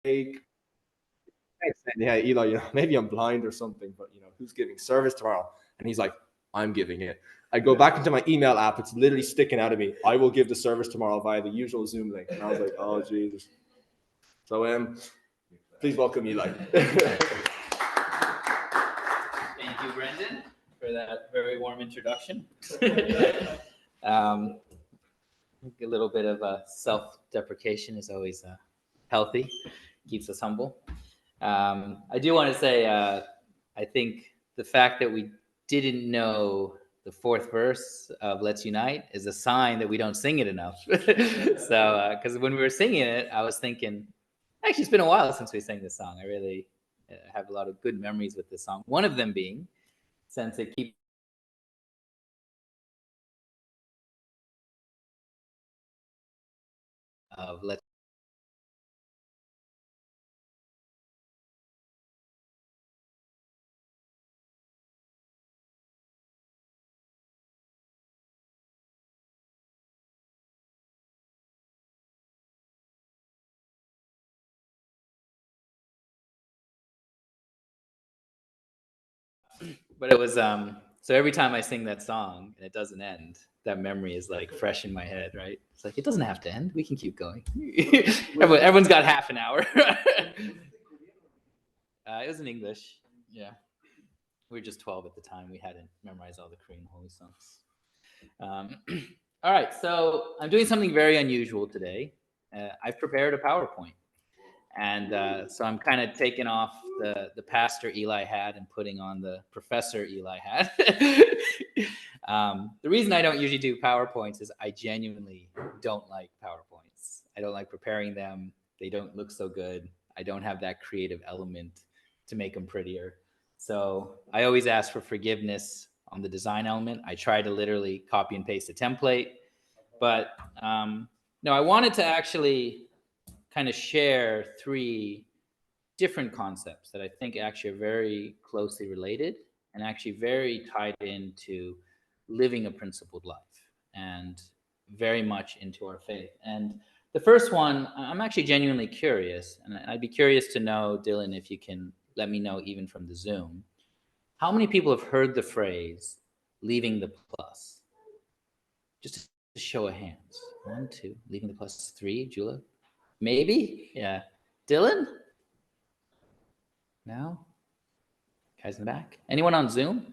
cake. Yeah, Eli, maybe I'm blind or something, but who's giving service tomorrow? And he's like, I'm giving it. I go back into my email app. It's literally sticking out of me. I will give the service tomorrow via the usual Zoom link. And I was like, oh, Jesus. So please welcome Eli. Thank you, Brendan, for that very warm introduction. A little bit of self-deprecation is always healthy, keeps us humble. I do want to say, I think the fact that we didn't know the fourth verse of Let's Unite is a sign that we don't sing it enough. So, because when we were singing it, I was thinking, actually, it's been a while since we sang this song. I really have a lot of good memories with this song. One of them being, since it keeps of Let's But it was so every time I sing that song and it doesn't end, that memory is like fresh in my head, right? It's like, it doesn't have to end. We can keep going. Everyone's got half an hour. It was in English. Yeah. We were just 12 at the time. We hadn't memorized all the Korean holy songs. All right. So I'm doing something very unusual today. I've prepared a PowerPoint. And so I'm kind of taking off the pastor Eli hat and putting on the professor Eli hat. The reason I don't usually do PowerPoints is I genuinely don't like PowerPoints. I don't like preparing them. They don't look so good. I don't have that creative element to make them prettier. So I always ask for forgiveness on the design element. I try to literally copy and paste a template. But no, I wanted to actually kind of share three different concepts that I think actually are very closely related and actually very tied into living a principled life and very much into our faith. And the first one, I'm actually genuinely curious, and I'd be curious to know, Dylan, if you can let me know even from the Zoom, how many people have heard the phrase leaving the plus? Just a show of hands. 1, 2, leaving the plus. 3, Jula? Maybe? Yeah. Dylan? No? Guys in the back? Anyone on Zoom?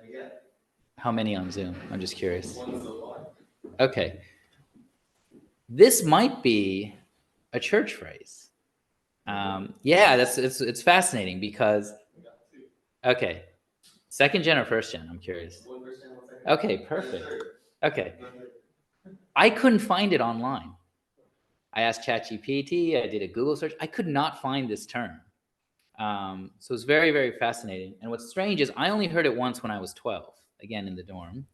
Yeah. How many on Zoom? I'm just curious. 1 so far. Okay. This might be a church phrase. Yeah, it's fascinating because, okay. Second gen or first gen? I'm curious. 1%, 1 second. Okay, perfect. Okay. I couldn't find it online. I asked ChatGPT, I did a Google search. I could not find this term. So it's very, very fascinating. And what's strange is I only heard it once when I was 12, again, in the dorm.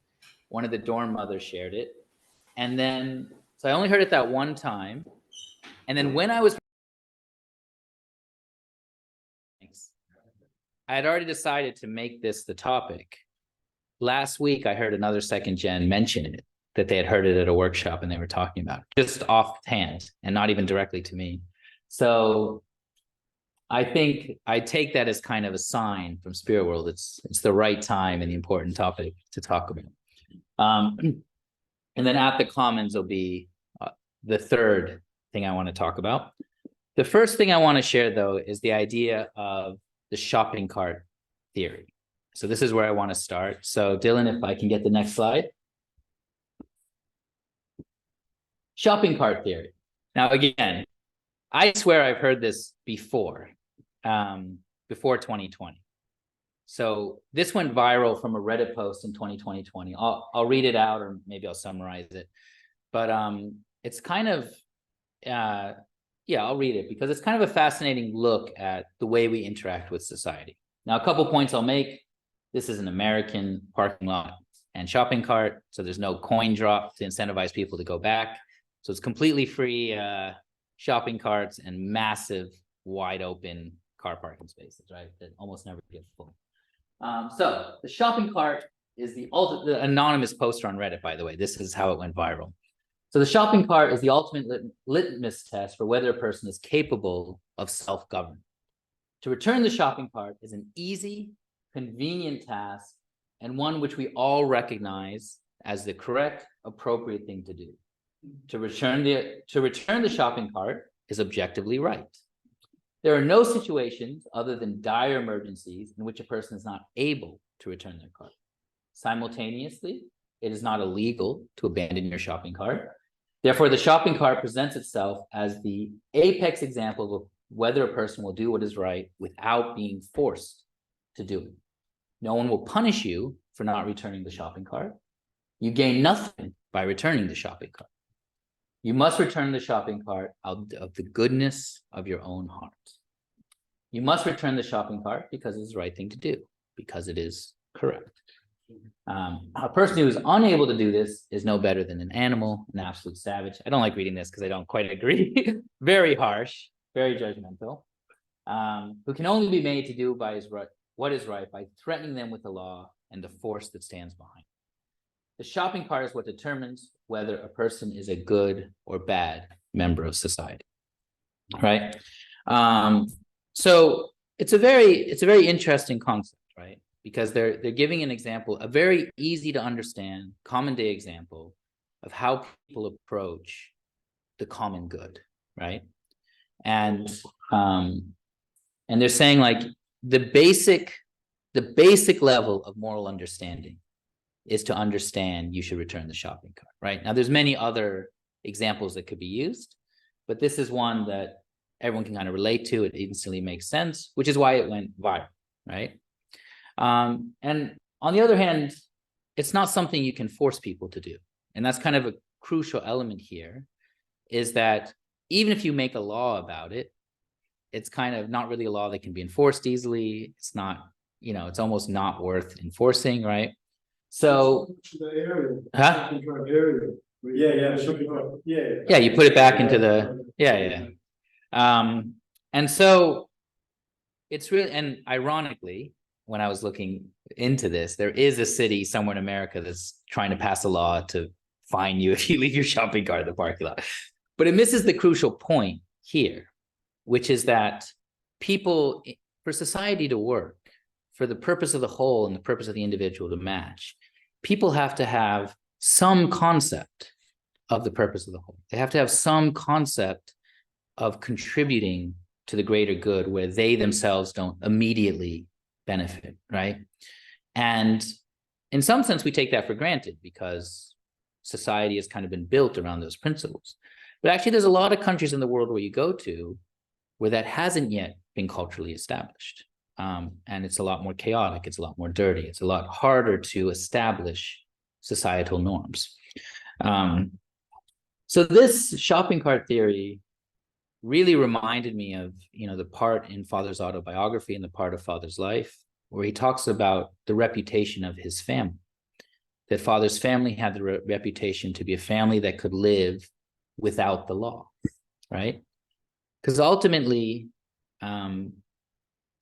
One of the dorm mothers shared it. And then, so I only heard it that one time. And then when I was, I had already decided to make this the topic. Last week, I heard another second gen mention it, that they had heard it at a workshop and they were talking about it, just offhand and not even directly to me. So I think I take that as kind of a sign from Spirit World. It's the right time and the important topic to talk about. And then at the Commons will be the third thing I want to talk about. The first thing I want to share, though, is the idea of the shopping cart theory. So this is where I want to start. So Dylan, if I can get the next slide. Shopping cart theory. Now, again, I swear I've heard this before 2020. So this went viral from a Reddit post in 2020. I'll read it out, or maybe I'll summarize it. But it's kind of, yeah, I'll read it because it's kind of a fascinating look at the way we interact with society. Now, a couple points I'll make. This is an American parking lot and shopping cart, so there's no coin drop to incentivize people to go back. So it's completely free shopping carts and massive, wide open car parking spaces, right? That almost never get full. So the shopping cart is the anonymous poster on Reddit, by the way. This is how it went viral. So the shopping cart is the ultimate litmus test for whether a person is capable of self-government. To return the shopping cart is an easy, convenient task, and one which we all recognize as the correct, appropriate thing to do. To return the shopping cart is objectively right. There are no situations other than dire emergencies in which a person is not able to return their cart. Simultaneously, it is not illegal to abandon your shopping cart. Therefore, the shopping cart presents itself as the apex example of whether a person will do what is right without being forced to do it. No one will punish you for not returning the shopping cart. You gain nothing by returning the shopping cart. You must return the shopping cart out of the goodness of your own heart. You must return the shopping cart because it's the right thing to do, because it is correct. A person who is unable to do this is no better than an animal, an absolute savage. I don't like reading this because I don't quite agree. Very harsh, very judgmental. Who can only be made to do what is right by threatening them with the law and the force that stands behind. The shopping cart is what determines whether a person is a good or bad member of society, right? So it's a very interesting concept, right? Because they're giving an example, a very easy to understand, common day example of how people approach the common good, right? And they're saying like the basic level of moral understanding is to understand you should return the shopping cart, right? Now, there's many other examples that could be used, but this is one that everyone can kind of relate to. It instantly makes sense, which is why it went viral, right? And on the other hand, it's not something you can force people to do. And that's kind of a crucial element here, is that even if you make a law about it, it's kind of not really a law that can be enforced easily. It's not, it's almost not worth enforcing, right? So, huh? Yeah, you put it back into the, yeah. And so it's really, and ironically, when I was looking into this, there is a city somewhere in America that's trying to pass a law to fine you if you leave your shopping cart in the parking lot. But it misses the crucial point here, which is that people, for society to work, for the purpose of the whole and the purpose of the individual to match, people have to have some concept of the purpose of the whole. They have to have some concept of contributing to the greater good where they themselves don't immediately benefit, right? And in some sense, we take that for granted because society has kind of been built around those principles. But actually, there's a lot of countries in the world where you go to where that hasn't yet been culturally established. And it's a lot more chaotic. It's a lot more dirty. It's a lot harder to establish societal norms. So this shopping cart theory really reminded me of, the part in Father's autobiography and the part of Father's life, where he talks about the reputation of his family, that Father's family had the reputation to be a family that could live without the law, right? Because ultimately,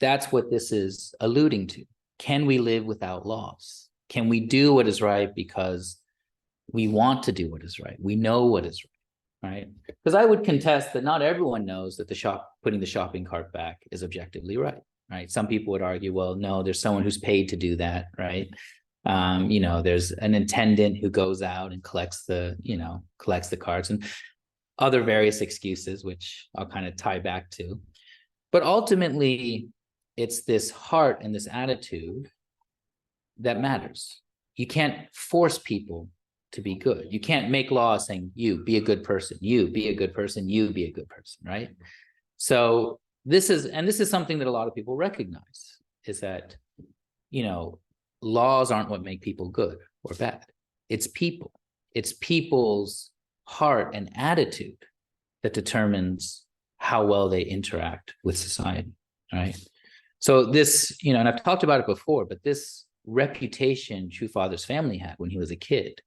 that's what this is alluding to. Can we live without laws? Can we do what is right because we want to do what is right? We know what is right? Because I would contest that not everyone knows that putting the shopping cart back is objectively right? Some people would argue, well, no, there's someone who's paid to do that, right? There's an attendant who goes out and collects the carts and other various excuses, which I'll kind of tie back to. But ultimately, it's this heart and this attitude that matters. You can't force people to be good. You can't make laws saying, you be a good person, you be a good person, you be a good person, right? So this is something that a lot of people recognize, is that, laws aren't what make people good or bad. It's people. It's people's heart and attitude that determines how well they interact with society, right? So this, and I've talked about it before, but this reputation True Father's family had when he was a kid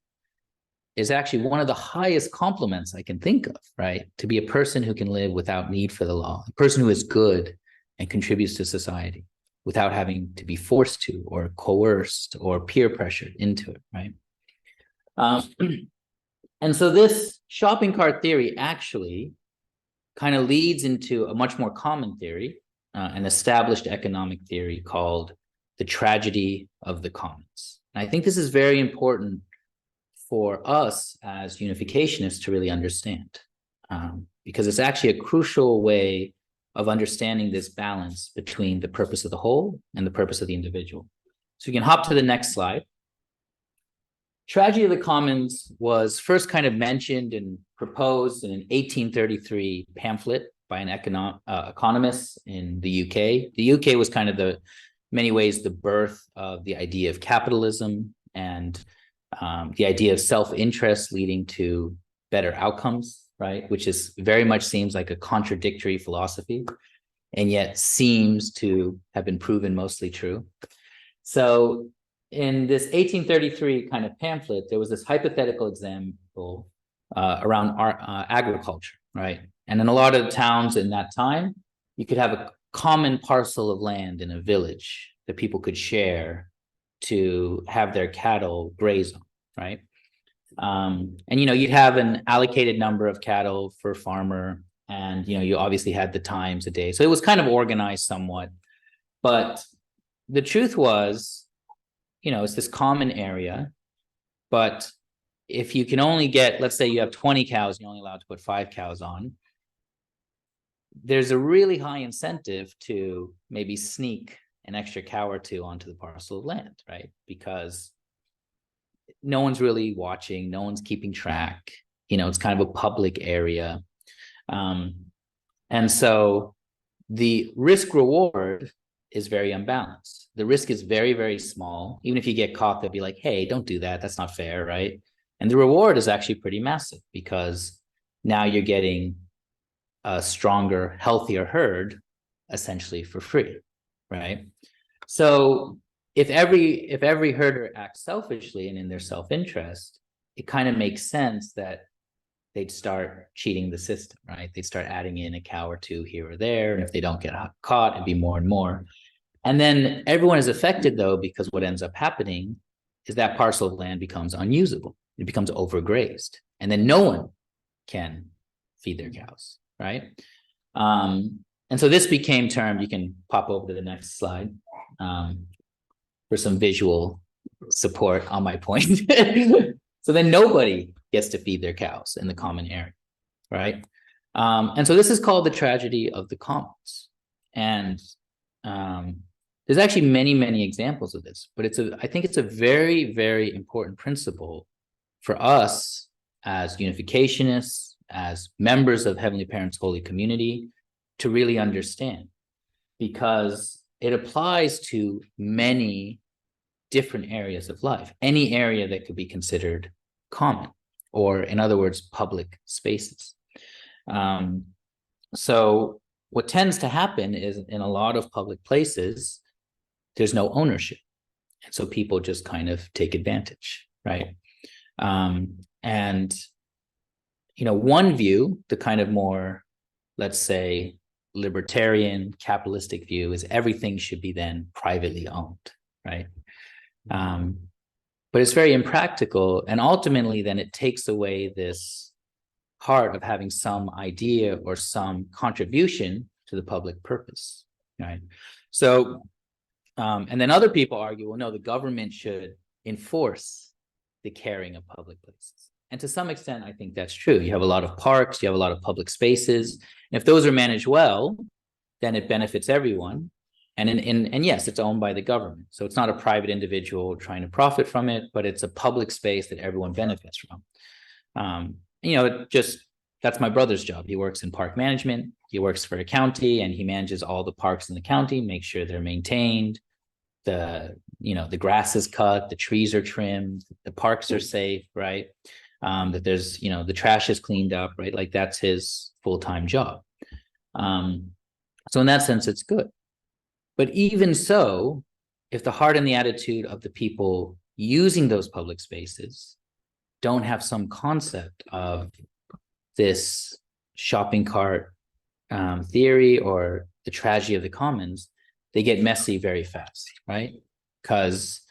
is actually one of the highest compliments I can think of, right? To be a person who can live without need for the law, a person who is good and contributes to society without having to be forced to or coerced or peer pressured into it, right? And so this shopping cart theory actually kind of leads into a much more common theory, an established economic theory called the tragedy of the commons. And I think this is very important for us as unificationists to really understand, because it's actually a crucial way of understanding this balance between the purpose of the whole and the purpose of the individual. So you can hop to the next slide. Tragedy of the Commons was first kind of mentioned and proposed in an 1833 pamphlet by an economist in the UK. The UK was kind of many ways the birth of the idea of capitalism and the idea of self-interest leading to better outcomes, right? Which is very much seems like a contradictory philosophy, and yet seems to have been proven mostly true. So in this 1833 kind of pamphlet, there was this hypothetical example around agriculture, right? And in a lot of the towns in that time, you could have a common parcel of land in a village that people could share to have their cattle graze on, right? And, you'd have an allocated number of cattle for a farmer, and, you obviously had the times a day. So it was kind of organized somewhat. But the truth was, it's this common area, but if you can only get, let's say you have 20 cows, you're only allowed to put 5 cows on, there's a really high incentive to maybe sneak an extra cow or two onto the parcel of land, right? Because no one's really watching, no one's keeping track, it's kind of a public area. And so the risk reward is very unbalanced. The risk is very, very small. Even if you get caught, they'll be like, hey, don't do that. That's not fair, right? And the reward is actually pretty massive, because now you're getting a stronger, healthier herd essentially for free, right? So if every herder acts selfishly and in their self-interest, it kind of makes sense that they'd start cheating the system, right? They'd start adding in a cow or two here or there. And if they don't get caught, it'd be more and more. And then everyone is affected, though, because what ends up happening is that parcel of land becomes unusable. It becomes overgrazed. And then no one can feed their cows, right? And so this became termed, you can pop over to the next slide for some visual support on my point. So then nobody gets to feed their cows in the common area, right? And so this is called the tragedy of the commons. And there's actually many, many examples of this, but I think it's a very, very important principle for us as unificationists, as members of Heavenly Parents' Holy Community, to really understand, because it applies to many different areas of life, any area that could be considered common, or in other words, public spaces. So what tends to happen is in a lot of public places, there's no ownership. And so people just kind of take advantage, right? And, one view, the kind of more, let's say, libertarian, capitalistic view, is everything should be then privately owned, right? But it's very impractical. And ultimately, then it takes away this heart of having some idea or some contribution to the public purpose, right? So, and then other people argue, well, no, the government should enforce the caring of public places. And to some extent, I think that's true. You have a lot of parks, you have a lot of public spaces. And if those are managed well, then it benefits everyone. And yes, it's owned by the government. So it's not a private individual trying to profit from it, but it's a public space that everyone benefits from. That's my brother's job. He works in park management. He works for a county, and he manages all the parks in the county, make sure they're maintained. The grass is cut, the trees are trimmed, the parks are safe, right? That there's, the trash is cleaned up, right? Like that's his full-time job. So in that sense, it's good. But even so, if the heart and the attitude of the people using those public spaces don't have some concept of this shopping cart theory or the tragedy of the commons, they get messy very fast, right? Because,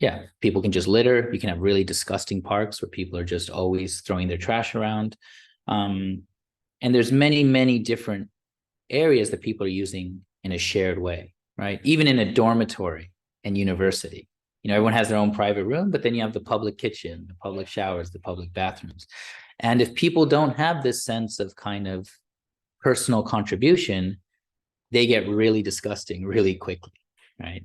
yeah, people can just litter. You can have really disgusting parks where people are just always throwing their trash around. And there's many, many different areas that people are using in a shared way, right? Even in a dormitory and university, everyone has their own private room, but then you have the public kitchen, the public showers, the public bathrooms. And if people don't have this sense of kind of personal contribution, they get really disgusting really quickly, right?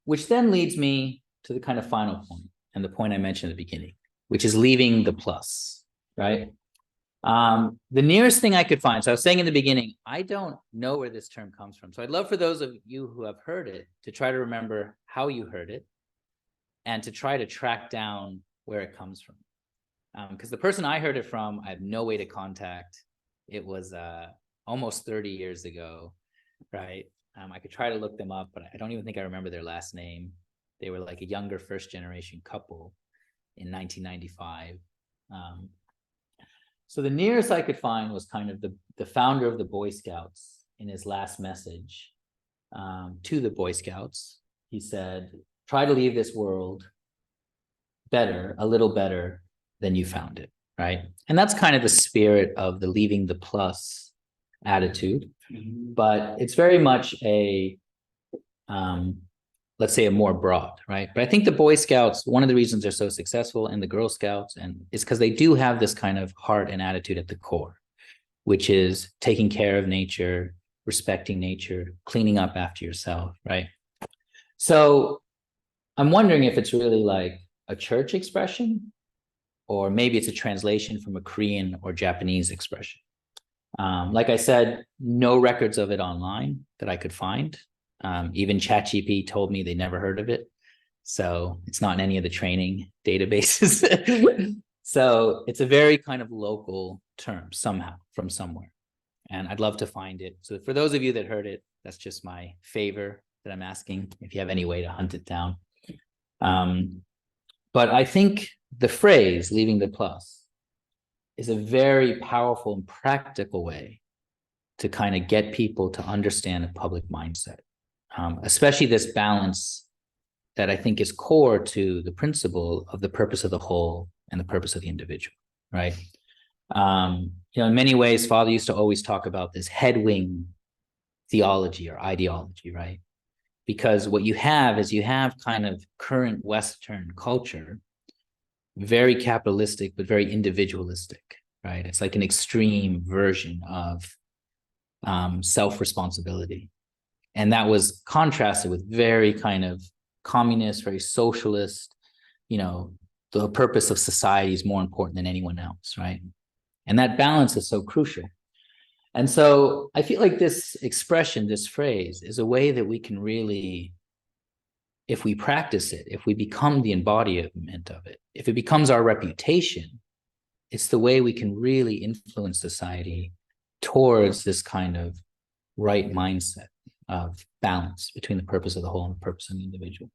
Which then leads me to the kind of final point, and the point I mentioned at the beginning, which is leaving the plus, right? The nearest thing I could find, so I was saying in the beginning, I don't know where this term comes from. So I'd love for those of you who have heard it to try to remember how you heard it and to try to track down where it comes from. Because the person I heard it from, I have no way to contact. It was almost 30 years ago, right? I could try to look them up, but I don't even think I remember their last name. They were like a younger first generation couple in 1995. So the nearest I could find was kind of the founder of the Boy Scouts in his last message to the Boy Scouts. He said, try to leave this world better, a little better than you found it, right? And that's kind of the spirit of the leaving the plus attitude, but it's very much a, let's say a more broad, right? But I think the Boy Scouts, one of the reasons they're so successful, and the Girl Scouts, and is because they do have this kind of heart and attitude at the core, which is taking care of nature, respecting nature, cleaning up after yourself, right? So I'm wondering if it's really like a church expression, or maybe it's a translation from a Korean or Japanese expression. Like I said, no records of it online that I could find. Even ChatGPT told me they never heard of it. So it's not in any of the training databases. So it's a very kind of local term somehow from somewhere. And I'd love to find it. So for those of you that heard it, that's just my favor that I'm asking, if you have any way to hunt it down. But I think the phrase leaving the plus is a very powerful and practical way to kind of get people to understand a public mindset, especially this balance that I think is core to the principle of the purpose of the whole and the purpose of the individual, right? In many ways, Father used to always talk about this headwing theology or ideology, right? Because what you have is you have kind of current Western culture, very capitalistic, but very individualistic, right? It's like an extreme version of self-responsibility. And that was contrasted with very kind of communist, very socialist, the purpose of society is more important than anyone else, right? And that balance is so crucial. And so I feel like this expression, this phrase, is a way that we can really, if we practice it, if we become the embodiment of it, if it becomes our reputation, it's the way we can really influence society towards this kind of right mindset of balance between the purpose of the whole and the purpose of the individual.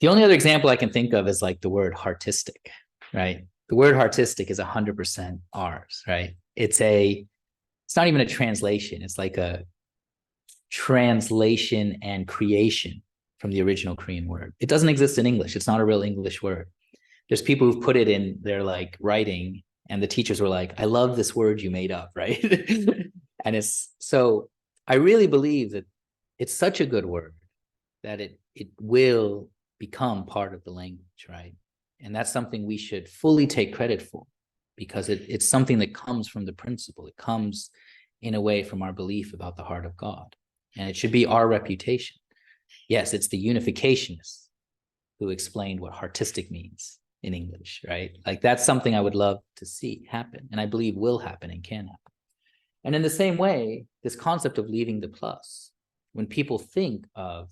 The only other example I can think of is like the word heartistic, right? The word heartistic is 100% ours, right? It's not even a translation. It's like a translation and creation from the original Korean word. It doesn't exist in English. It's not a real English word. There's people who've put it in their like writing, and the teachers were like, I love this word you made up, right? And so I really believe that it's such a good word that it will become part of the language, right? And that's something we should fully take credit for, because it's something that comes from the principle. It comes in a way from our belief about the heart of God. And it should be our reputation. Yes, it's the unificationists who explained what heartistic means in English, right? Like that's something I would love to see happen, and I believe will happen and can happen. And in the same way, this concept of leaving the plus, when people think of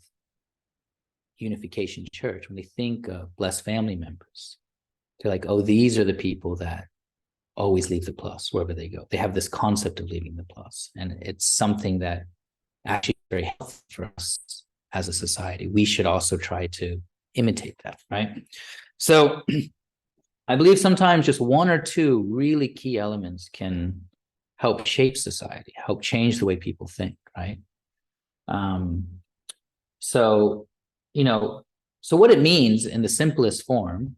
Unification Church, when they think of blessed family members, they're like, oh, these are the people that always leave the plus wherever they go. They have this concept of leaving the plus, and it's something that actually is very healthy for us as a society. We should also try to imitate that, right? So I believe sometimes just one or two really key elements can help shape society, help change the way people think, right? So, So what it means in the simplest form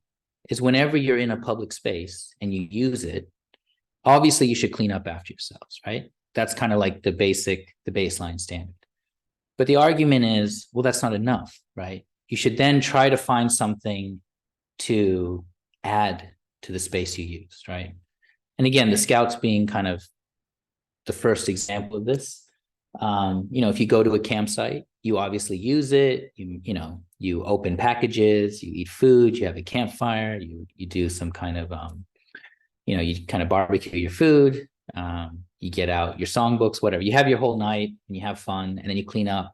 is whenever you're in a public space and you use it, obviously you should clean up after yourselves, right? That's kind of like the baseline standard. But the argument is, well, that's not enough, right? You should then try to find something to add to the space you use, right? And again, the scouts being kind of the first example of this. If you go to a campsite, you obviously use it. You open packages, you eat food, you have a campfire, you do some kind of you kind of barbecue your food. You get out your songbooks, whatever. You have your whole night and you have fun, and then you clean up.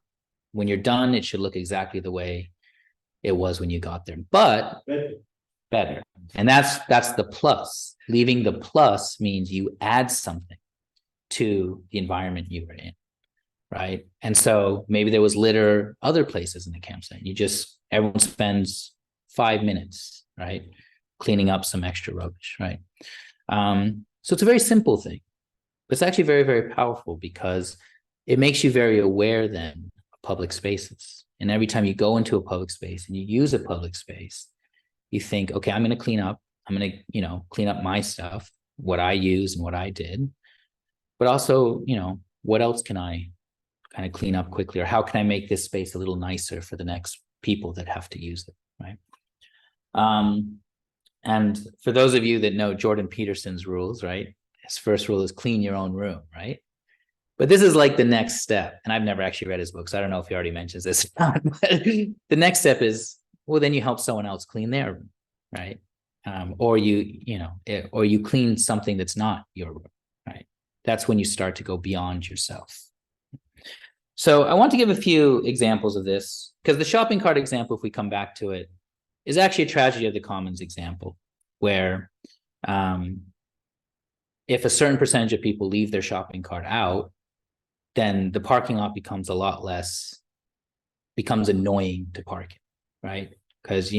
When you're done, it should look exactly the way it was when you got there, but better. And that's the plus. Leaving the plus means you add something to the environment you were in, right? And so maybe there was litter other places in the campsite. Everyone spends 5 minutes, right, cleaning up some extra rubbish, right? So it's a very simple thing, but it's actually very, very powerful because it makes you very aware then of public spaces. And every time you go into a public space and you use a public space, you think, okay, I'm going to clean up. I'm going to, clean up my stuff, what I use and what I did. But also, what else can I kind of clean up quickly? Or how can I make this space a little nicer for the next people that have to use it, right? And for those of you that know Jordan Peterson's rules, right? His first rule is clean your own room, right? But this is like the next step. And I've never actually read his book, so I don't know if he already mentions this or not. But the next step is, well, then you help someone else clean their room, right? Or you clean something that's not your room, right? That's when you start to go beyond yourself. So I want to give a few examples of this, because the shopping cart example, if we come back to it, is actually a tragedy of the commons example, where if a certain percentage of people leave their shopping cart out, then the parking lot becomes annoying to park in, right? Because,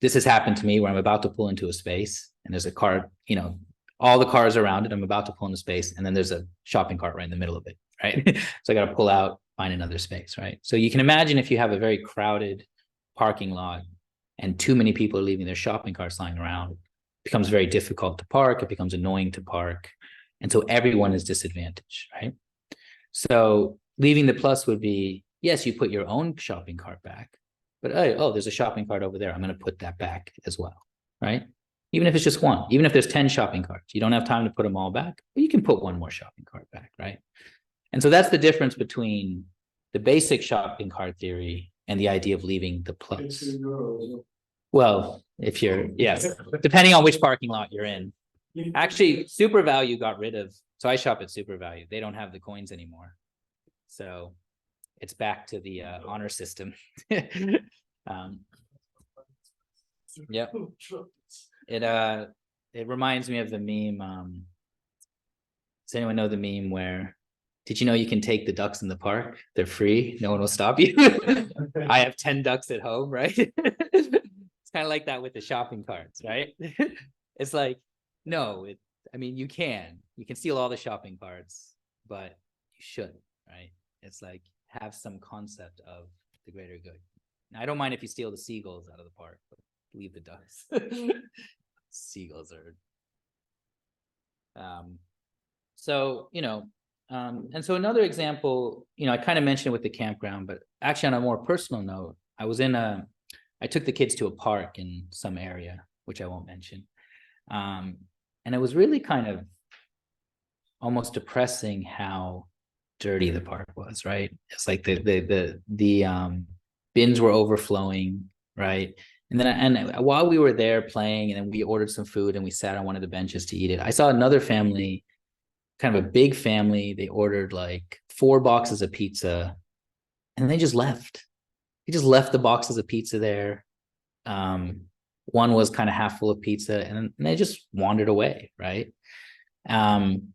this has happened to me where I'm about to pull into a space and there's a car, all the cars around it, I'm about to pull into space, and then there's a shopping cart right in the middle of it, right? So I got to pull out, find another space, right? So you can imagine if you have a very crowded parking lot and too many people are leaving their shopping carts lying around, it becomes very difficult to park. It becomes annoying to park. And so everyone is disadvantaged, right? So leaving the plus would be, yes, you put your own shopping cart back, but oh, there's a shopping cart over there. I'm going to put that back as well, right? Even if it's just one, even if there's 10 shopping carts, you don't have time to put them all back, but you can put one more shopping cart back, right? And so that's the difference between the basic shopping cart theory and the idea of leaving the plus. Well, yes, depending on which parking lot you're in. Actually, Super Value got rid of, so I shop at Super Value. They don't have the coins anymore. So it's back to the honor system. Yep. It reminds me of the meme. Does anyone know the meme where, did you know you can take the ducks in the park? They're free. No one will stop you. I have 10 ducks at home, right? It's kind of like that with the shopping carts, right? It's like, no, you can steal all the shopping carts, but you shouldn't, right? It's like, have some concept of the greater good. Now, I don't mind if you steal the seagulls out of the park, but leave the ducks. Seagulls are. And so another example, I kind of mentioned it with the campground, but actually on a more personal note, I took the kids to a park in some area, which I won't mention. And it was really kind of almost depressing how dirty the park was, right? It's like the bins were overflowing, right? And while we were there playing, and then we ordered some food and we sat on one of the benches to eat it, I saw another family, kind of a big family. They ordered like 4 boxes of pizza, and they just left. They just left the boxes of pizza there. One was kind of half full of pizza, and they just wandered away, right? And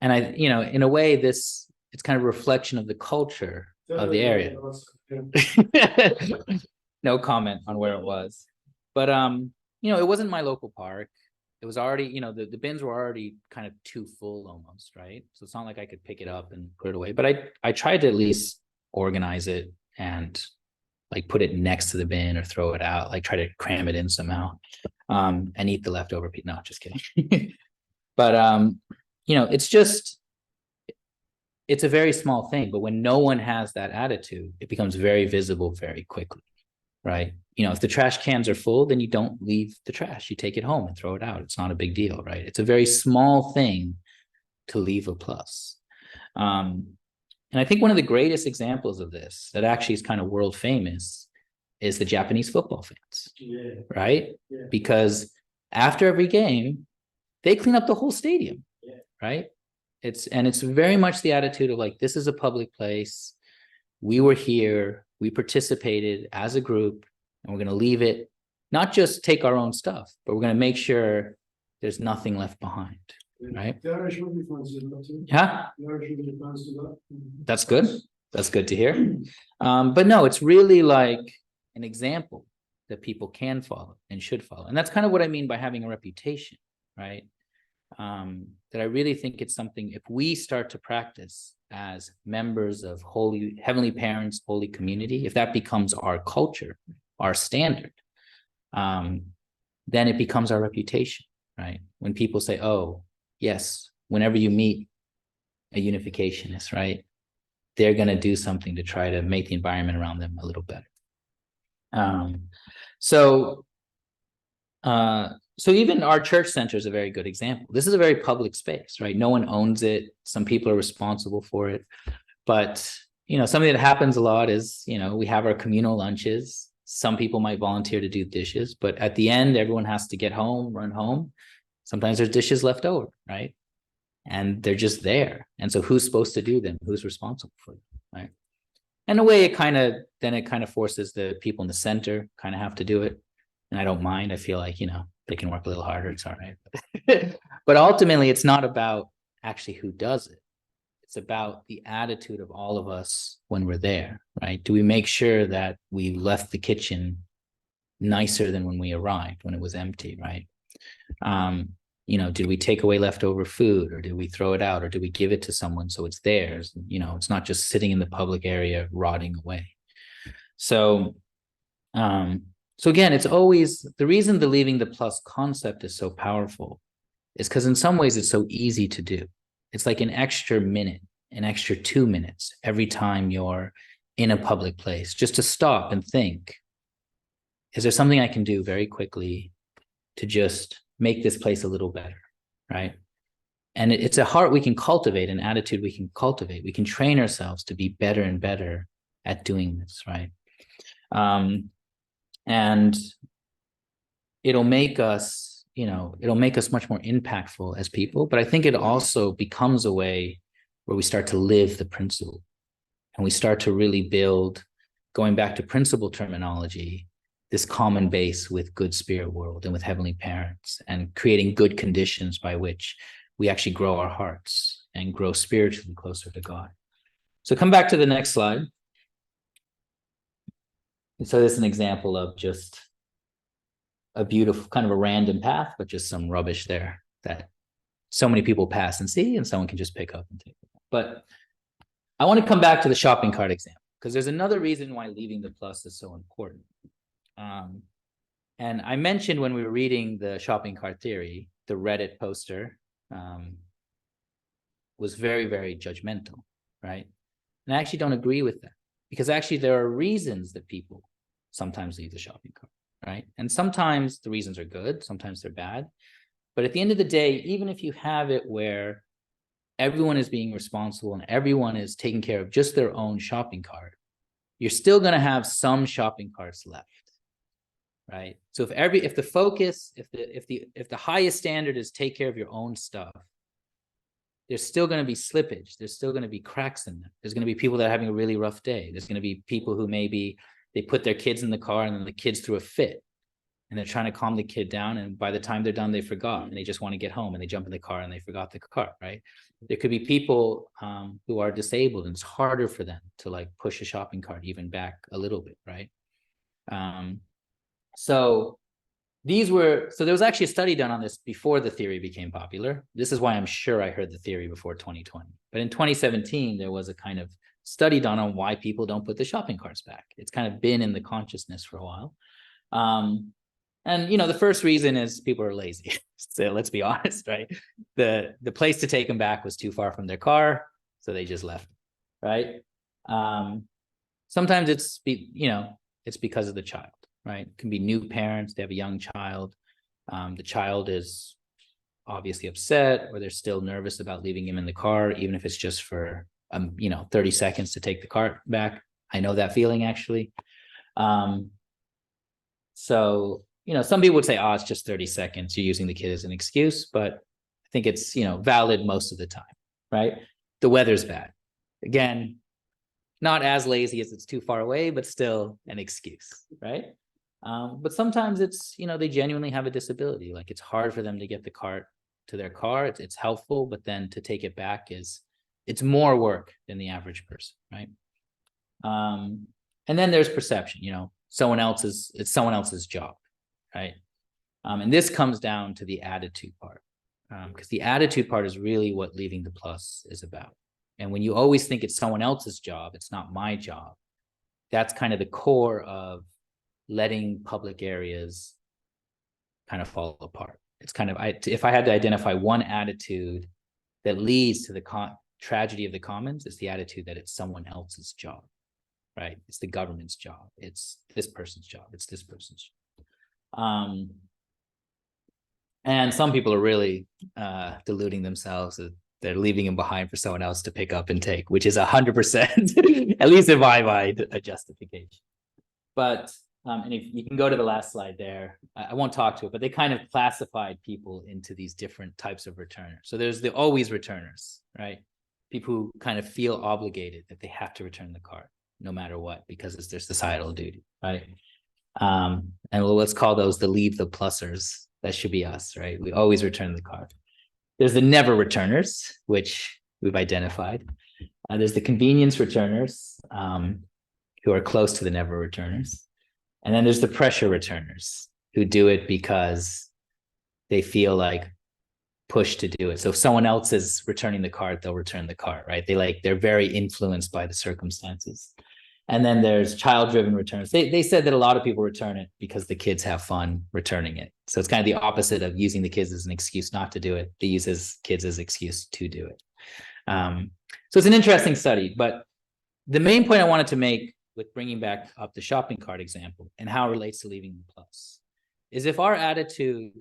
in a way, it's kind of a reflection of the culture of the area. No comment on where it was, but it wasn't my local park. It was already, the bins were already kind of too full almost, right? So it's not like I could pick it up and put it away, but I tried to at least organize it and like put it next to the bin or throw it out, like try to cram it in somehow, and eat the leftover piece. No, just kidding. But it's a very small thing, but when no one has that attitude, it becomes very visible very quickly, right? If the trash cans are full, then you don't leave the trash. You take it home and throw it out. It's not a big deal, right? It's a very small thing to leave a plus. And I think one of the greatest examples of this that actually is kind of world famous is the Japanese football fans, right? Yeah. Because after every game, they clean up the whole stadium, right? It's very much the attitude of like, this is a public place. We were here, we participated as a group, and we're going to leave it, not just take our own stuff, but we're going to make sure there's nothing left behind, right? Yeah, that's good. That's good to hear. But no, it's really like an example that people can follow and should follow. And that's kind of what I mean by having a reputation, right? That I really think it's something, if we start to practice as members of Heavenly Parents, holy community, if that becomes our culture, our standard, then it becomes our reputation, right? When people say, oh, yes, whenever you meet a unificationist, right, they're going to do something to try to make the environment around them a little better. So even our church center is a very good example. This is a very public space, right? No one owns it. Some people are responsible for it. But, something that happens a lot is, we have our communal lunches. Some people might volunteer to do dishes, but at the end, everyone has to get home, run home. Sometimes there's dishes left over, right? And they're just there. And so who's supposed to do them? Who's responsible for them, right? And in a way, it kind of forces the people in the center kind of have to do it. And I don't mind. I feel like, they can work a little harder. It's all right. But ultimately, it's not about actually who does it. It's about the attitude of all of us when we're there, right? Do we make sure that we left the kitchen nicer than when we arrived, when it was empty, right? Did we take away leftover food, or did we throw it out, or did we give it to someone so it's theirs? It's not just sitting in the public area rotting away. So again, it's always the reason the leaving the plus concept is so powerful is because in some ways it's so easy to do. It's like an extra minute, an extra 2 minutes every time you're in a public place, just to stop and think, is there something I can do very quickly to just make this place a little better, right? And it's a heart we can cultivate, an attitude we can cultivate. We can train ourselves to be better and better at doing this, right? And it'll make us, much more impactful as people. But I think it also becomes a way where we start to live the principle, and we start to really build, going back to principle terminology, this common base with good spirit world and with heavenly parents, and creating good conditions by which we actually grow our hearts and grow spiritually closer to God. So come back to the next slide. And so this is an example of just a beautiful, kind of a random path, but just some rubbish there that so many people pass and see, and someone can just pick up and take it. But I want to come back to the shopping cart example, because there's another reason why leaving the plus is so important. And I mentioned when we were reading the shopping cart theory, the Reddit poster was very, very judgmental, right? And I actually don't agree with that, because actually there are reasons that people sometimes leave the shopping cart, right? And sometimes the reasons are good, sometimes they're bad. But at the end of the day, even if you have it where everyone is being responsible and everyone is taking care of just their own shopping cart, you're still going to have some shopping carts left, right? So if the focus, if the highest standard is take care of your own stuff, there's still going to be slippage. There's still going to be cracks in them. There's going to be people that are having a really rough day. There's going to be people who maybe they put their kids in the car and then the kids threw a fit, and they're trying to calm the kid down, and by the time they're done, they forgot, and they just want to get home, and they jump in the car and they forgot the car, right? There could be people who are disabled, and it's harder for them to like push a shopping cart even back a little bit, right? So there was actually a study done on this before the theory became popular. This is why I'm sure I heard the theory before 2020. But in 2017, there was a kind of study done on why people don't put the shopping carts back. It's kind of been in the consciousness for a while. And the first reason is people are lazy. So let's be honest, right? The place to take them back was too far from their car, so they just left, right? Sometimes it's because of the child, right? It can be new parents, they have a young child. The child is obviously upset, or they're still nervous about leaving him in the car, even if it's just for 30 seconds to take the cart back. I know that feeling, actually. So some people would say, it's just 30 seconds, you're using the kid as an excuse, but I think it's valid most of the time, right? The weather's bad, again, not as lazy as it's too far away, but still an excuse, right? But sometimes it's they genuinely have a disability, like it's hard for them to get the cart to their car. It's helpful, but then to take it back it's more work than the average person, right? And then there's perception. It's someone else's job, right? And this comes down to the attitude part, because the attitude part is really what leaving the plus is about. And when you always think it's someone else's job, it's not my job, that's kind of the core of letting public areas kind of fall apart. It's kind of, if I had to identify one attitude that leads to the tragedy of the commons, it's the attitude that it's someone else's job, right? It's the government's job. It's this person's job. It's this person's job. And some people are really deluding themselves. They're leaving them behind for someone else to pick up and take, which is 100%, at least in my mind, a justification. But, and if you can go to the last slide there, I won't talk to it, but they kind of classified people into these different types of returners. So there's the always returners, right? People who kind of feel obligated that they have to return the cart no matter what, because it's their societal duty, right? And let's call those the leave the plussers. That should be us, right? We always return the cart. There's the never returners, which we've identified. There's the convenience returners, who are close to the never returners. And then there's the pressure returners, who do it because they feel like pushed to do it. So if someone else is returning the cart, they'll return the cart, right? They're very influenced by the circumstances. And then there's child-driven returns. They said that a lot of people return it because the kids have fun returning it. So it's kind of the opposite of using the kids as an excuse not to do it. They use kids as an excuse to do it. So it's an interesting study. But the main point I wanted to make with bringing back up the shopping cart example and how it relates to leaving the plus is if our attitude,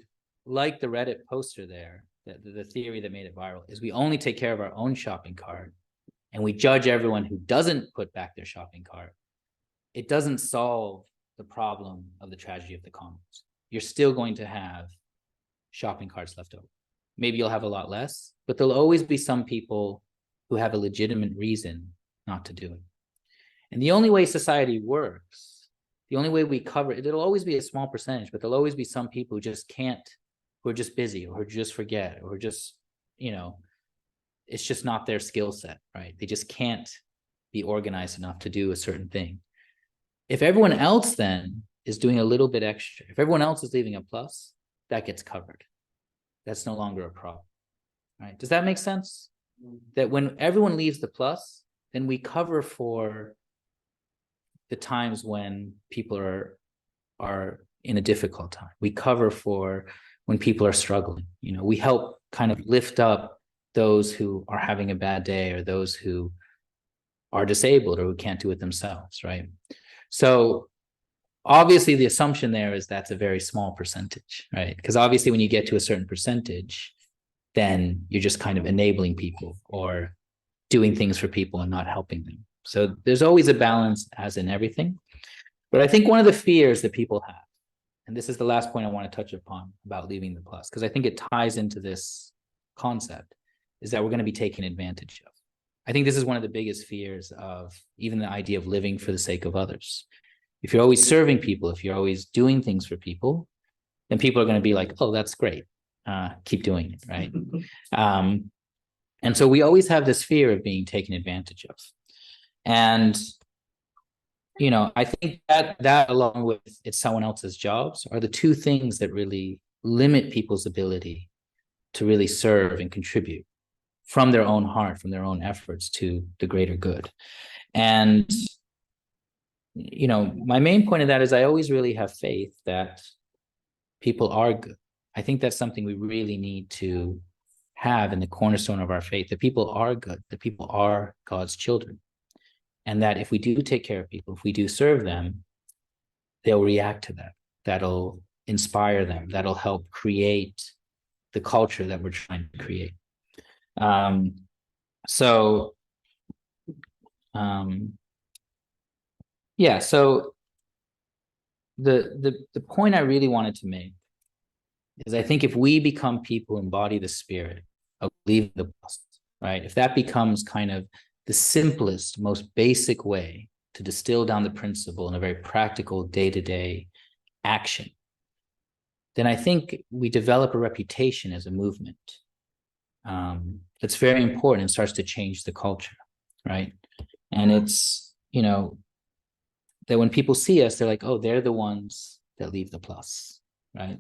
like the Reddit poster there, the theory that made it viral, is we only take care of our own shopping cart and we judge everyone who doesn't put back their shopping cart, it doesn't solve the problem of the tragedy of the commons. You're still going to have shopping carts left over. Maybe you'll have a lot less, but there'll always be some people who have a legitimate reason not to do it. And the only way society works, the only way we cover it, it'll always be a small percentage, but there'll always be some people who just can't, who are just busy, or who just forget, or just, it's just not their skill set, right? They just can't be organized enough to do a certain thing. If everyone else then is doing a little bit extra, if everyone else is leaving a plus, that gets covered. That's no longer a problem, right? Does that make sense? That when everyone leaves the plus, then we cover for the times when people are in a difficult time. We cover for when people are struggling. We help kind of lift up those who are having a bad day, or those who are disabled or who can't do it themselves, right? So obviously the assumption there is that's a very small percentage, right? Because obviously when you get to a certain percentage, then you're just kind of enabling people or doing things for people and not helping them. So there's always a balance, as in everything. But I think one of the fears that people have, and this is the last point I want to touch upon about leaving the plus, because I think it ties into this concept, is that we're going to be taken advantage of. I think this is one of the biggest fears of even the idea of living for the sake of others. If you're always serving people, if you're always doing things for people, then people are going to be like, oh, that's great. Keep doing it, right? And so we always have this fear of being taken advantage of. And, I think that along with it's someone else's jobs are the two things that really limit people's ability to really serve and contribute. from their own heart, from their own efforts to the greater good. And, you know, my main point of that is I always really have faith that people are good. I think that's something we really need to have in the cornerstone of our faith, that people are good, that people are God's children. And that if we do take care of people, if we do serve them, they'll react to that. That'll inspire them. That'll help create the culture that we're trying to create. Yeah, so the point I really wanted to make is I think if we become people who embody the spirit of leaving the past, right? If that becomes kind of the simplest, most basic way to distill down the principle in a very practical day-to-day action, then I think we develop a reputation as a movement that's very important and starts to change the culture, right? And it's, you know, that when people see us, they're like, oh, they're the ones that leave the plus, right?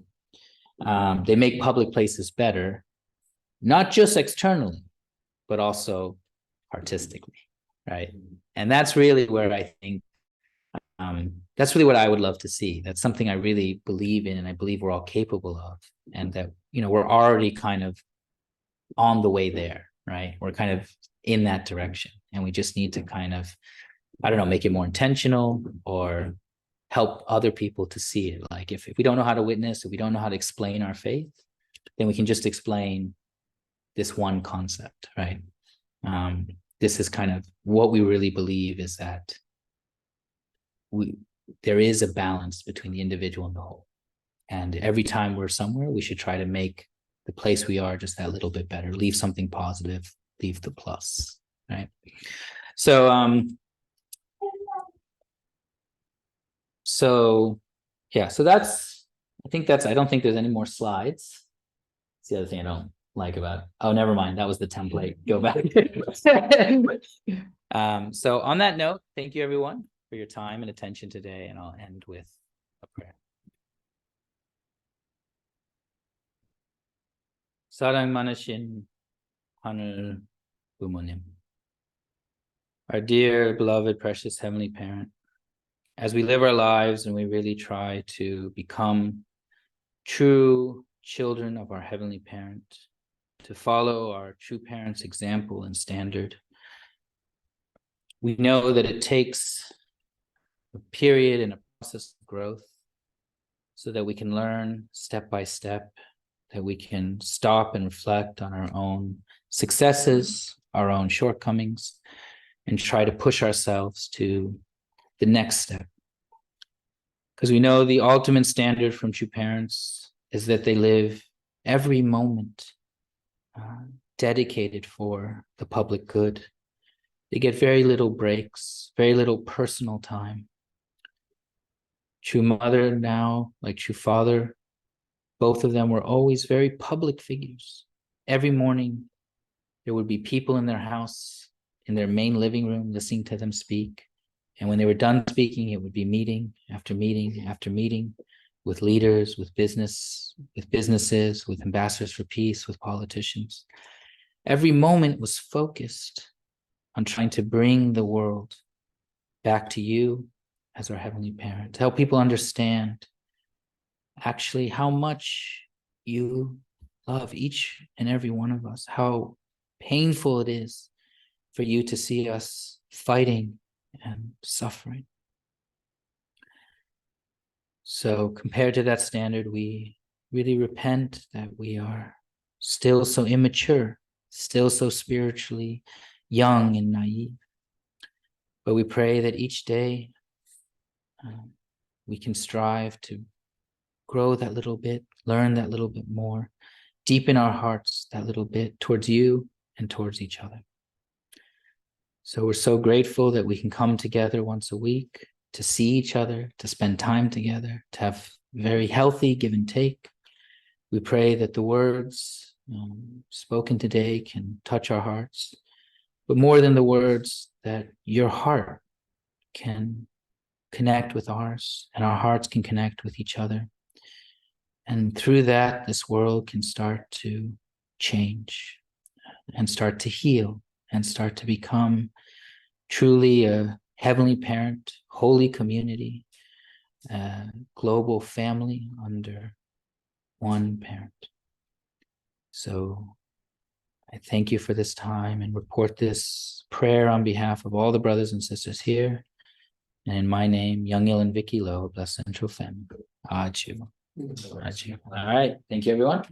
They make public places better, not just externally, but also artistically, right? And that's really where I think, that's really what I would love to see. That's something I really believe in, and I believe we're all capable of, and that, you know, we're already kind of on the way there, right? We're kind of in that direction, and we just need to kind of, I don't know, make it more intentional or help other people to see it. Like if we don't know how to witness, if we don't know how to explain our faith, then we can just explain this one concept, right? This is kind of what we really believe, is that there is a balance between the individual and the whole. And every time we're somewhere, we should try to make the place we are just that little bit better, leave something positive, leave the plus, right? So, yeah, so that's, I think that's, I don't think there's any more slides. It's the other thing I don't like about it. Oh, never mind. That was the template. Go back. So on that note, thank you everyone for your time and attention today. And I'll end with a prayer. Sarang Manashin Hanul Bumonim. Our dear, beloved, precious Heavenly Parent, as we live our lives and we really try to become true children of our Heavenly Parent, to follow our true parent's example and standard, we know that it takes a period and a process of growth so that we can learn step by step, that we can stop and reflect on our own successes, our own shortcomings, and try to push ourselves to the next step. Because we know the ultimate standard from true parents is that they live every moment dedicated for the public good. They get very little breaks, very little personal time. True mother now, like true father, both of them were always very public figures. Every morning, there would be people in their house, in their main living room, listening to them speak. And when they were done speaking, it would be meeting after meeting after meeting with leaders, with businesses, with ambassadors for peace, with politicians. Every moment was focused on trying to bring the world back to you as our Heavenly Parent, to help people understand actually how much you love each and every one of us, how painful it is for you to see us fighting and suffering. So compared to that standard, we really repent that we are still so immature, still so spiritually young and naive. But we pray that each day we can strive to grow that little bit, learn that little bit more, deepen our hearts that little bit towards you and towards each other. So we're so grateful that we can come together once a week to see each other, to spend time together, to have very healthy give and take. We pray that the words spoken today can touch our hearts, but more than the words, that your heart can connect with ours and our hearts can connect with each other. And through that, this world can start to change. and start to heal and start to become truly a heavenly parent, holy community, global family under one parent. So I thank you for this time and report this prayer on behalf of all the brothers and sisters here. And in my name, Young Il and Vicky Lowe, Blessed Central Family. Aju. Aju. All right. Thank you, everyone.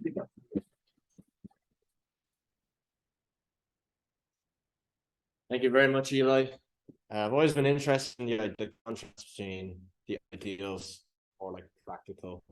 Thank you very much, Eli. I've always been interested in the contrast between the ideals or like practical